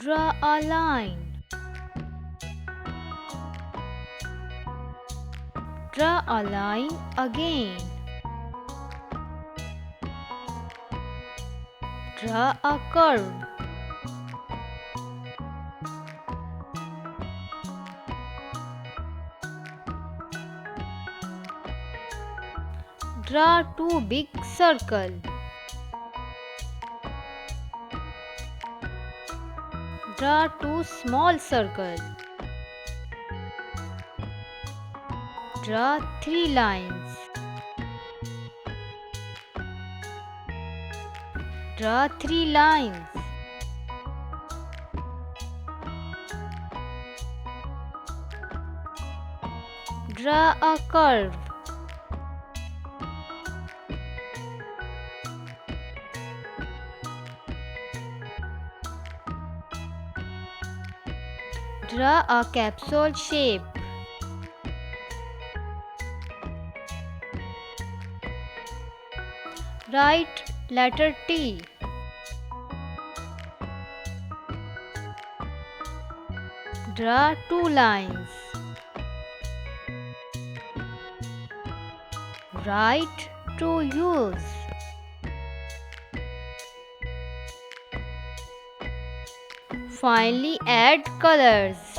Draw a line. Draw a line again. Draw a curve. Draw two big circles. Draw two small circles. Draw three lines. Draw three lines. Draw a curve. Draw a capsule shape. Write letter T. Draw two lines. Write to use. Finally, add colors.